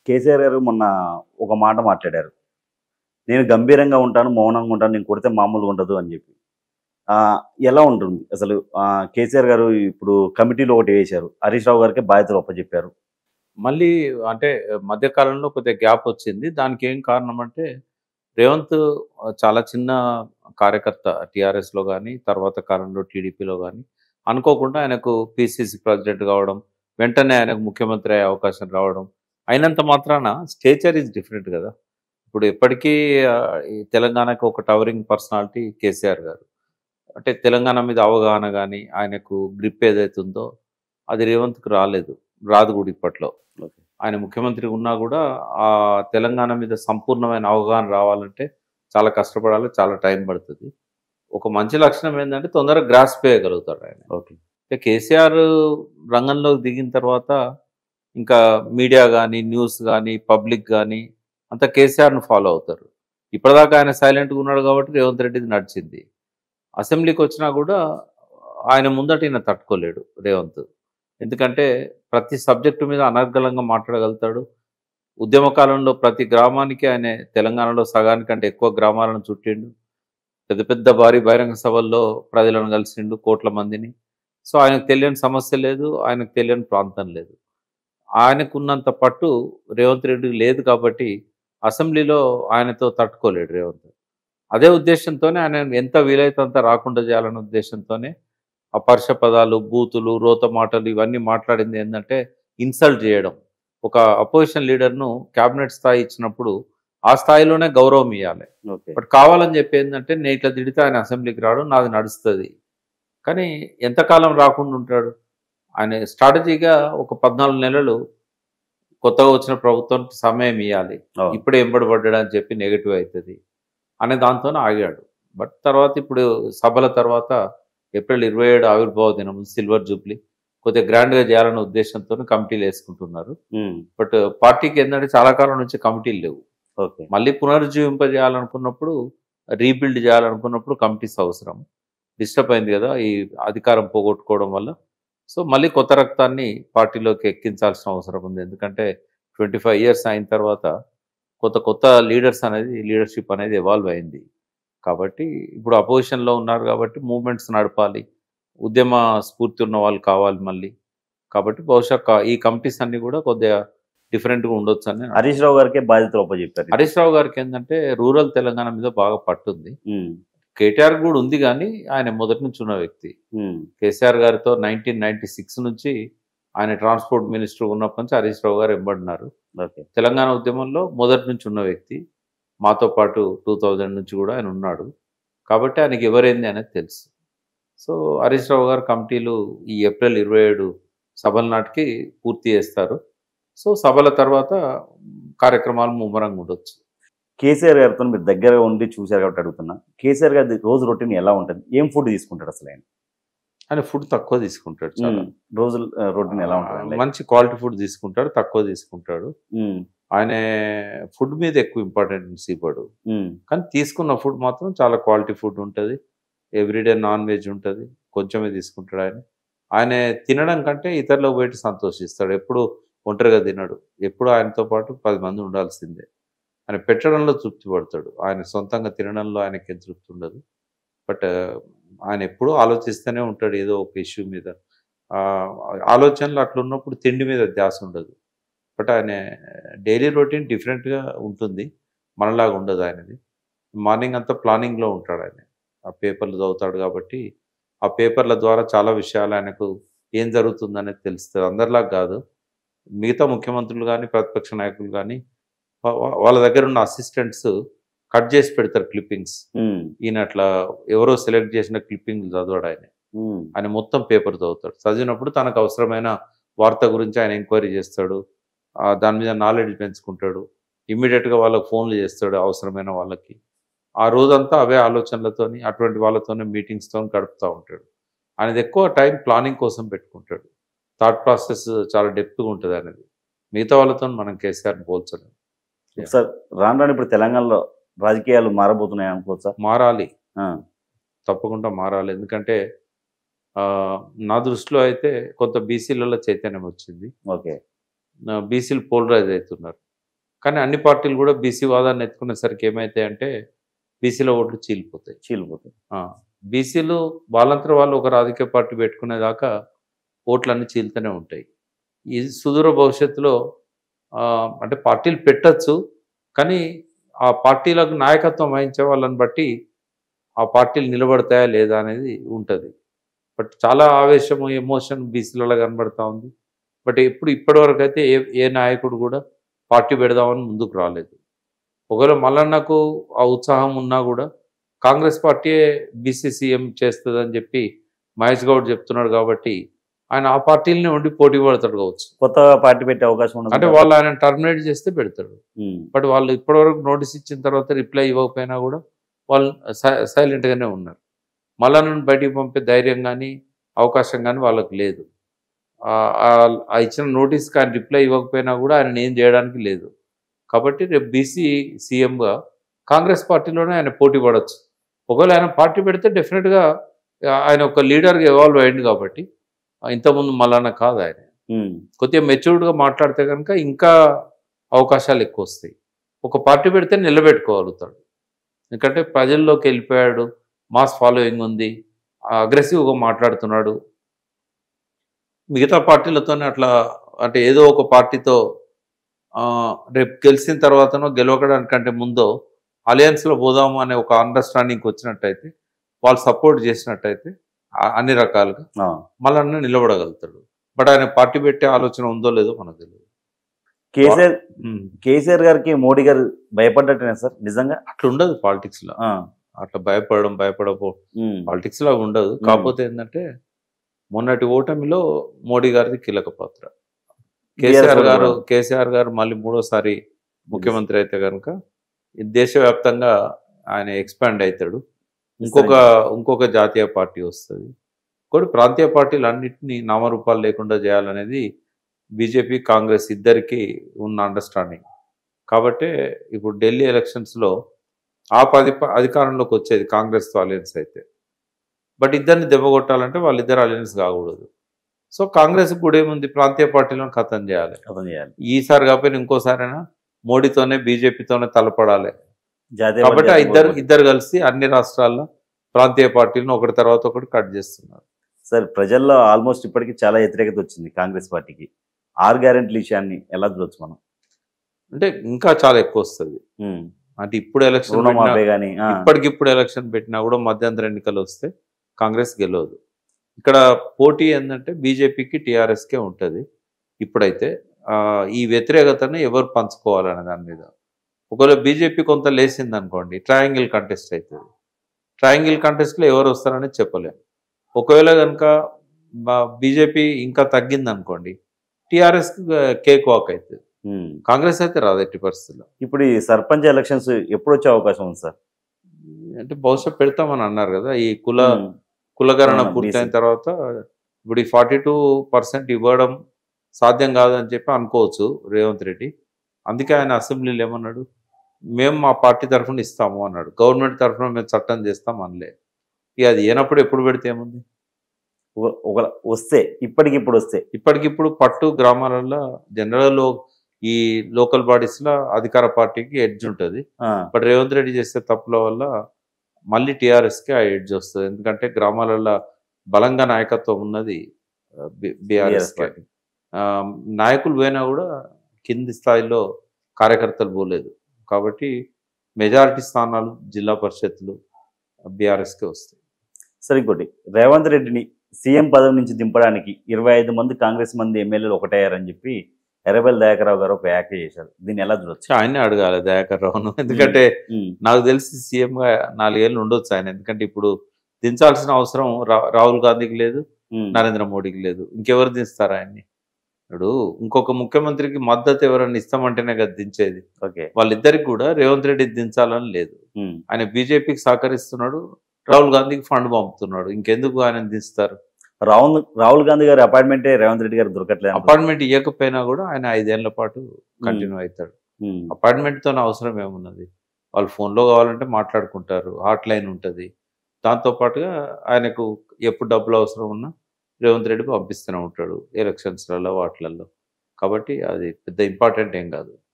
కేసీఆర్ గారు మొన్న ఒక మాట మాట్లాడారు. నేను గంభీరంగా ఉంటాను, మౌనంగా ఉంటాను. నేను కొడితే మామూలుగా ఉండదు అని చెప్పి. ఎలా ఉంటుంది అసలు? కేసీఆర్ గారు ఇప్పుడు కమిటీలో ఒకటి వేశారు. హరీష్ రావు గారికి బాధ్యతలు అప్పచెప్పారు. మళ్ళీ అంటే మధ్య కాలంలో కొద్దిగా గ్యాప్ వచ్చింది. దానికి ఏం కారణం అంటే రేవంత్ చాలా చిన్న కార్యకర్త టీఆర్ఎస్‌లో గాని, తర్వాత కాలంలో టీడీపీలో గాని అనుకోకుండా ఆయనకు పీసీసీ ప్రెసిడెంట్ కావడం, వెంటనే ఆయనకు ముఖ్యమంత్రి అయ్యే అవకాశం రావడం. అయినంత మాత్రాన స్టేచర్ ఈజ్ డిఫరెంట్ కదా! ఇప్పుడు ఎప్పటికీ ఈ తెలంగాణకు ఒక టవరింగ్ పర్సనాలిటీ కేసీఆర్ గారు. అంటే తెలంగాణ మీద అవగాహన గాని, ఆయనకు గ్రిప్ ఏదైతే ఉందో అది రేవంత్‌కి రాలేదు. రాదు కూడా ఇప్పట్లో. ఓకే. ఆయన ముఖ్యమంత్రి ఉన్నా కూడా ఆ తెలంగాణ మీద సంపూర్ణమైన అవగాహన రావాలంటే చాలా కష్టపడాలి, చాలా టైం పడుతుంది. ఒక మంచి లక్షణం ఏంటంటే తొందరగా గ్రాస్ప్ చేయగలుగుతాడు ఆయన. ఓకే. కేసీఆర్ రంగంలోకి దిగిన తర్వాత ఇంకా మీడియా కానీ, న్యూస్ కానీ, పబ్లిక్ కానీ అంతా కేసీఆర్‌ను ఫాలో అవుతారు. ఇప్పటిదాకా ఆయన సైలెంట్‌గా ఉన్నాడు కాబట్టి రేవంత్ రెడ్డిది నడిచింది. అసెంబ్లీకి వచ్చినా కూడా ఆయన ముందట ఈయన తట్టుకోలేడు రేవంత్. ఎందుకంటే ప్రతి సబ్జెక్టు మీద అనర్గళంగా మాట్లాడగలుగుతాడు. ఉద్యమ కాలంలో ప్రతి గ్రామానికి ఆయన తెలంగాణలో సగానికంటే ఎక్కువ గ్రామాలను చుట్టిండు. పెద్ద పెద్ద భారీ బహిరంగ సభల్లో ప్రజలను కలిసిండు, కోట్ల మందిని. సో ఆయనకు తెలియని సమస్య లేదు, ఆయనకు తెలియని ప్రాంతం లేదు. ఆయనకున్నంత పట్టు రేవంత్ రెడ్డికి లేదు కాబట్టి అసెంబ్లీలో ఆయనతో తట్టుకోలేడు రేవంత్. అదే ఉద్దేశంతోనే ఆయన ఎంత వీలైతే అంత రాకుండా చేయాలనే ఉద్దేశంతోనే అపర్ష పదాలు, బూతులు, రోత మాటలు ఇవన్నీ మాట్లాడింది ఏంటంటే ఇన్సల్ట్ చేయడం. ఒక అపోజిషన్ లీడర్ను క్యాబినెట్ స్థాయి ఇచ్చినప్పుడు ఆ స్థాయిలోనే గౌరవం ఇవ్వాలి. ఓకే. బట్ కావాలని చెప్పి ఏంటంటే నేను ఇట్లా తిడితే ఆయన అసెంబ్లీకి రావడం నాది నడుస్తుంది. కానీ ఎంతకాలం రాకుండా ఉంటాడు? ఆయన స్ట్రాటజీగా ఒక 14 నెలలు కొత్తగా వచ్చిన ప్రభుత్వానికి సమయం ఇవ్వాలి. అవును. ఇప్పుడే ఎంబడబడ్డాడు అని చెప్పి నెగిటివ్ అవుతుంది అనే దాంతోనే ఆగాడు. బట్ తర్వాత ఇప్పుడు సభల తర్వాత ఏప్రిల్ 27 ఆవిర్భావ దినం సిల్వర్ జూబ్లీ కొద్దిగా గ్రాండ్గా చేయాలనే ఉద్దేశంతో కమిటీలు వేసుకుంటున్నారు. బట్ పార్టీకి ఏంటంటే చాలా కాలం నుంచి కమిటీలు లేవు. ఓకే. మళ్ళీ పునరుజ్జీవింపజేయాలనుకున్నప్పుడు, రీబిల్డ్ చేయాలనుకున్నప్పుడు కమిటీస్ అవసరం. డిస్టర్బ్ అయింది కదా ఈ అధికారం పోగొట్టుకోవడం వల్ల. సో మళ్ళీ కొత్త రక్తాన్ని పార్టీలోకి ఎక్కించాల్సిన అవసరం ఉంది. ఎందుకంటే 25 ఇయర్స్ అయిన తర్వాత కొత్త కొత్త లీడర్షిప్ అనేది ఎవాల్వ్ అయింది. కాబట్టి ఇప్పుడు అపోజిషన్లో ఉన్నారు కాబట్టి మూవ్మెంట్స్ నడపాలి, ఉద్యమ స్ఫూర్తి ఉన్న వాళ్ళు కావాలి మళ్ళీ. కాబట్టి బహుశా ఈ కమిటీస్ అన్నీ కూడా కొద్దిగా డిఫరెంట్గా ఉండొచ్చు అని. హరీష్ రావు గారికే బాధ్యతలు అప్పచెప్పారు. హరీష్ రావు గారికి ఏంటంటే రూరల్ తెలంగాణ మీద బాగా పట్టుంది. కేటీఆర్ కూడా ఉంది కానీ ఆయన మొదటి నుంచి ఉన్న వ్యక్తి. కేసీఆర్ గారితో 1996 నుంచి ఆయన ట్రాన్స్పోర్ట్ మినిస్టర్ ఉన్నప్పటి నుంచి హరీష్ రావు గారు ఎంబడినారు. ఓకే. తెలంగాణ ఉద్యమంలో మొదటి నుంచి ఉన్న వ్యక్తి. మాతో పాటు 2000 నుంచి కూడా ఆయన ఉన్నాడు. కాబట్టి ఆయనకి ఎవరైంది అనేది తెలుసు. సో హరీష్ రావు గారు కమిటీలు ఈ ఏప్రిల్ 27 సభల నాటికి పూర్తి చేస్తారు. సో సభల తర్వాత కార్యక్రమాలు ముమ్మరంగా ఉండొచ్చు. కేసీఆర్ గారితో మీరు దగ్గర ఉండి చూశారు కాబట్టి అడుగుతున్నా. కేసీఆర్ గారి రోజు రొటీన్ ఎలా ఉంటుంది? ఏం ఫుడ్ తీసుకుంటాడు అసలు ఆయన? ఆయన ఫుడ్ తక్కువ తీసుకుంటాడు. చాలా రోజు రొటీన్ ఎలా ఉంటుంది? మంచి క్వాలిటీ ఫుడ్ తీసుకుంటాడు, తక్కువ తీసుకుంటాడు. ఆయన ఫుడ్ మీద ఎక్కువ ఇంపార్టెన్స్ ఇవ్వడు. కానీ తీసుకున్న ఫుడ్ మాత్రం చాలా క్వాలిటీ ఫుడ్ ఉంటుంది. ఎవ్రీడే నాన్ వెజ్ ఉంటుంది. కొంచెమే తీసుకుంటాడు ఆయన. ఆయన తినడం కంటే ఇతరులకు బయట సంతోషిస్తాడు. ఎప్పుడు ఒంటరిగా తినడు. ఎప్పుడు ఆయనతో పాటు 10 మంది ఉండాల్సిందే. ఆయన పెట్టడంలో తృప్తి పడతాడు. ఆయన సొంతంగా తినడంలో ఆయనకి తృప్తి ఉండదు. బట్ ఆయన ఎప్పుడూ ఆలోచిస్తూనే ఉంటాడు ఏదో ఒక ఇష్యూ మీద. ఆలోచనలు అట్లున్నప్పుడు తిండి మీద ధ్యాస ఉండదు. బట్ ఆయన డైలీ రొటీన్ డిఫరెంట్గా ఉంటుంది. మనలాగా ఉండదు ఆయనది. మార్నింగ్ అంతా ప్లానింగ్లో ఉంటాడు ఆయన. ఆ పేపర్లు చదువుతాడు కాబట్టి ఆ పేపర్ల ద్వారా చాలా విషయాలు ఆయనకు ఏం జరుగుతుందనేది తెలుస్తుంది. అందరిలాగా కాదు. మిగతా ముఖ్యమంత్రులు కానీ, ప్రతిపక్ష నాయకులు కానీ వాళ్ళ దగ్గర ఉన్న అసిస్టెంట్స్ కట్ చేసి పెడతారు క్లిప్పింగ్స్. ఈయన అట్లా ఎవరో సెలెక్ట్ చేసిన క్లిప్పింగ్లు చదవడు ఆయన. ఆయన మొత్తం పేపర్ చదువుతాడు. చదివినప్పుడు తనకు అవసరమైన వార్త గురించి ఆయన ఎంక్వైరీ చేస్తాడు. దాని మీద నాలెడ్జ్ పెంచుకుంటాడు. ఇమ్మీడియట్గా వాళ్ళకి ఫోన్లు చేస్తాడు అవసరమైన వాళ్ళకి. ఆ రోజంతా అవే ఆలోచనలతోని అటువంటి వాళ్ళతోనే మీటింగ్స్తో గడుపుతూ ఉంటాడు. ఆయనది ఎక్కువ టైం ప్లానింగ్ కోసం పెట్టుకుంటాడు. థాట్ ప్రాసెస్ చాలా డెప్త్గా ఉంటుంది అనేది. మిగతా వాళ్ళతో మనం కేసీఆర్ని పోల్చలేము. సార్ రాను ఇప్పుడు తెలంగాణలో రాజకీయాలు మారబోతున్నాయి అనుకోవచ్చా? మారాలి, తప్పకుండా మారాలి. ఎందుకంటే నా దృష్టిలో అయితే కొంత బీసీలలో చైతన్యం వచ్చింది. ఓకే. బీసీలు పోలరైజ్ అవుతున్నారు. కానీ అన్ని పార్టీలు కూడా బీసీ వాదాన్ని ఎత్తుకునేసరికి ఏమైతాయంటే బీసీల ఓట్లు చీలిపోతాయి. చీలిపోతుంది. బీసీలు వాళ్ళంతా వాళ్ళు ఒక రాజకీయ పార్టీ పెట్టుకునేదాకా ఓట్లన్నీ చీలుతూనే ఉంటాయి. ఈ సుదూర భవిష్యత్తులో అంటే పార్టీలు పెట్టచ్చు, కానీ ఆ పార్టీలకు నాయకత్వం వహించే వాళ్ళని బట్టి ఆ పార్టీలు నిలబడతాయా లేదా అనేది ఉంటుంది. బట్ చాలా ఆవేశము, ఎమోషన్ బీసీలలో కనబడతా ఉంది. బట్ ఇప్పటివరకు అయితే ఏ నాయకుడు కూడా పార్టీ పెడదామని ముందుకు రాలేదు. ఒకవేళ మల్లన్నకు ఆ ఉత్సాహం ఉన్నా కూడా కాంగ్రెస్ పార్టీయే బీసీ సీఎం చేస్తుందని చెప్పి మహేష్ గౌడ్ చెప్తున్నాడు కాబట్టి ఆయన ఆ పార్టీలనే ఉండి పోటీ పడతాడు కావచ్చు. కొత్త పార్టీ పెట్టే అవకాశం ఉండదు అంటే వాళ్ళు ఆయన టర్మినేట్ చేస్తే పెడతాడు. బట్ వాళ్ళు ఇప్పటివరకు నోటీస్ ఇచ్చిన తర్వాత రిప్లై ఇవ్వకపోయినా కూడా వాళ్ళు సైలెంట్గానే ఉన్నారు. మల్లన్నను బయటికి పంపే ధైర్యం కానీ అవకాశం కానీ వాళ్ళకి లేదు. ఆ ఇచ్చిన నోటీస్కి ఆయన రిప్లై ఇవ్వకపోయినా కూడా ఆయన ఏం చేయడానికి లేదు. కాబట్టి రేపు బీసీ సీఎంగా కాంగ్రెస్ పార్టీలోనే ఆయన పోటీ పడవచ్చు. ఒకవేళ ఆయన పార్టీ పెడితే డెఫినెట్గా ఆయన ఒక లీడర్గా ఎవాల్వ్ అయ్యింది కాబట్టి ఇంతకుముందు మల్లన్న కాదు ఆయన. కొద్దిగా మెచ్యూర్డ్గా మాట్లాడితే కనుక ఇంకా అవకాశాలు ఎక్కువ వస్తాయి. ఒక పార్టీ పెడితే నిలబెట్టుకోగలుగుతాడు. ఎందుకంటే ప్రజల్లోకి వెళ్ళిపోయాడు, మాస్ ఫాలోయింగ్ ఉంది, అగ్రెసివ్గా మాట్లాడుతున్నాడు. మిగతా పార్టీలతోనే అట్లా అంటే ఏదో ఒక పార్టీతో రేపు గెలిచిన తర్వాతనో గెలవడానికంటే ముందో అలయన్స్లో పోదాము అనే ఒక అండర్స్టాండింగ్కి వచ్చినట్టయితే, వాళ్ళు సపోర్ట్ చేసినట్టయితే అన్ని రకాలుగా మళ్ళీ నిలబడగలుగుతాడు. బట్ ఆయన పార్టీ పెట్టే ఆలోచన ఉందో లేదో మనకు తెలియదు. కేసీఆర్ గారికి మోడీ గారు భయపడ్డట్టేనా సార్ నిజంగా? అట్లా ఉండదు పాలిటిక్స్లో. అట్లా భయపడపో పాలిటిక్స్ లాగా ఉండదు. కాకపోతే ఏంటంటే మొన్నటి ఓటమిలో మోడీ గారిది కీలక పాత్ర. కేసీఆర్ గారు మళ్ళీ మూడోసారి ముఖ్యమంత్రి అయితే కనుక దేశవ్యాప్తంగా ఆయన ఎక్స్పాండ్ అవుతాడు. ఇంకొక జాతీయ పార్టీ వస్తుంది. కూడా ప్రాంతీయ పార్టీలు అన్నింటినీ నామరూపాలు లేకుండా చేయాలనేది బీజేపీ కాంగ్రెస్ ఇద్దరికి ఉన్న అండర్స్టాండింగ్. కాబట్టి ఇప్పుడు ఢిల్లీ ఎలక్షన్స్లో అధికారంలోకి వచ్చేది కాంగ్రెస్తో అలయన్స్ అయితే. బట్ ఇద్దరిని దెబ్బకొట్టాలంటే వాళ్ళిద్దరు అలయన్స్ కాకూడదు. సో కాంగ్రెస్ కూడా ఏముంది, ప్రాంతీయ పార్టీలను ఖతం చేయాలి. ఈసారి కాకపోయినా ఇంకోసారైనా మోడీతోనే బీజేపీతోనే తలపడాలి. కాబట్టి ఇద్దరు కలిసి అన్ని రాష్ట్రాల్లో ప్రాంతీయ పార్టీలను ఒకటి తర్వాత ఒకటి కట్ చేస్తున్నారు. సార్ ప్రజల్లో ఆల్మోస్ట్ ఇప్పటికీ చాలా వ్యతిరేకత వచ్చింది కాంగ్రెస్ పార్టీకి. 6 గ్యారెంటీల విషయాన్ని ఎలా చూడొచ్చు మనం? అంటే ఇంకా చాలా ఎక్కువ వస్తుంది. అంటే ఇప్పుడు ఎలక్షన్ ఇప్పటికిప్పుడు ఎలక్షన్ పెట్టినా కూడా మధ్యంతర ఎన్నికలు వస్తే కాంగ్రెస్ గెలవదు. ఇక్కడ పోటీ ఏంటంటే బీజేపీకి టీఆర్ఎస్కే ఉంటుంది. ఇప్పుడైతే ఈ వ్యతిరేకతను ఎవరు పంచుకోవాలనే దాని మీద ఒకవేళ బీజేపీ కొంత లేసింది అనుకోండి, ట్రయాంగిల్ కంటెస్ట్ అవుతుంది. ట్రయాంగిల్ కంటెస్ట్లో ఎవరు వస్తారని చెప్పలేము. ఒకవేళ కనుక బీజేపీ ఇంకా తగ్గింది అనుకోండి, టీఆర్ఎస్కి కేక్ వాక్ అవుతుంది. కాంగ్రెస్ అయితే రాదు ఎట్టి పరిస్థితుల్లో. ఇప్పుడు ఈ సర్పంచ్ ఎలక్షన్స్ ఎప్పుడు వచ్చే అవకాశం ఉంది సార్? అంటే బహుశా పెడతామని అన్నారు కదా, ఈ కులగణన పూర్తయిన తర్వాత. ఇప్పుడు ఈ 42% ఇవ్వడం సాధ్యం కాదని చెప్పి అనుకోవచ్చు రేవంత్ రెడ్డి. అందుకే ఆయన అసెంబ్లీలో ఏమన్నాడు, మేము మా పార్టీ తరఫున ఇస్తాము అన్నాడు. గవర్నమెంట్ తరఫున మేము చట్టం చేస్తాం అనలే. ఇక అది ఏనప్పుడు ఎప్పుడు పెడితే ఏముంది, వస్తే ఇప్పటికిప్పుడు పట్టు గ్రామాలలో జనరల్లో ఈ లోకల్ బాడీస్లో అధికార పార్టీకి ఎడ్జ్ ఉంటుంది. బట్ రేవంత్ రెడ్డి చేసే తప్పుల వల్ల మళ్ళీ టీఆర్ఎస్కి ఆ ఎడ్జ్ వస్తుంది. ఎందుకంటే గ్రామాలలో బలంగా నాయకత్వం ఉన్నది బీఆర్ఎస్ పార్టీ. నాయకులు పోయినా కూడా కింది స్థాయిలో కార్యకర్తలు పోలేదు. కాబట్టి మెజారిటీ స్థానాలు జిల్లా పరిషత్లు బీఆర్ఎస్కే వస్తాయి. సరే, ఇంకోటి, రేవంత్ రెడ్డిని సీఎం పదవి నుంచి దింపడానికి 25 మంది కాంగ్రెస్ మంది ఎమ్మెల్యేలు ఒకటయ్యారని చెప్పి ఎర్రబెల్లి దయాకర్ రావు గారు ఒక వ్యాఖ్య చేశారు. దీన్ని ఎలా చూడొచ్చు? ఆయనే అడగాలి దయాకర్ రావును. ఎందుకంటే నాకు తెలిసి సీఎంగా 4 ఏళ్ళు ఉండొచ్చు ఆయన. ఎందుకంటే ఇప్పుడు దించాల్సిన అవసరం రాహుల్ గాంధీకి లేదు, నరేంద్ర మోడీకి లేదు. ఇంకెవరు దించుతారు ఆయన్ని? ఇప్పుడు ఇంకొక ముఖ్యమంత్రికి మద్దతు ఎవరన్నా ఇస్తామంటేనే కదా దించేది. వాళ్ళిద్దరికి కూడా రేవంత్ రెడ్డి దించాలని లేదు. ఆయన బీజేపీకి సహకరిస్తున్నాడు, రాహుల్ గాంధీకి ఫండ్ పంపుతున్నాడు. ఇంకెందుకు ఆయన దించుతారు? రాహుల్ గాంధీ గారి అపాయింట్మెంటే రేవంత్ రెడ్డి గారు దొరకట్లేదు. అపాయింట్మెంట్ ఇవ్వకపోయినా కూడా ఆయన 5 ఏళ్ల పాటు కంటిన్యూ అవుతాడు. అపాయింట్మెంట్తో అవసరం ఏమున్నది? వాళ్ళు ఫోన్లో కావాలంటే మాట్లాడుకుంటారు, హాట్ లైన్ ఉంటుంది. దాంతోపాటుగా ఆయనకు ఎప్పుడు డబ్బులు అవసరం ఉన్నా రేవంత్ రెడ్డి పంపిస్తూనే ఉంటాడు ఎలక్షన్స్లలో వాటిలలో. కాబట్టి అది పెద్ద ఇంపార్టెంట్ ఏం కాదు.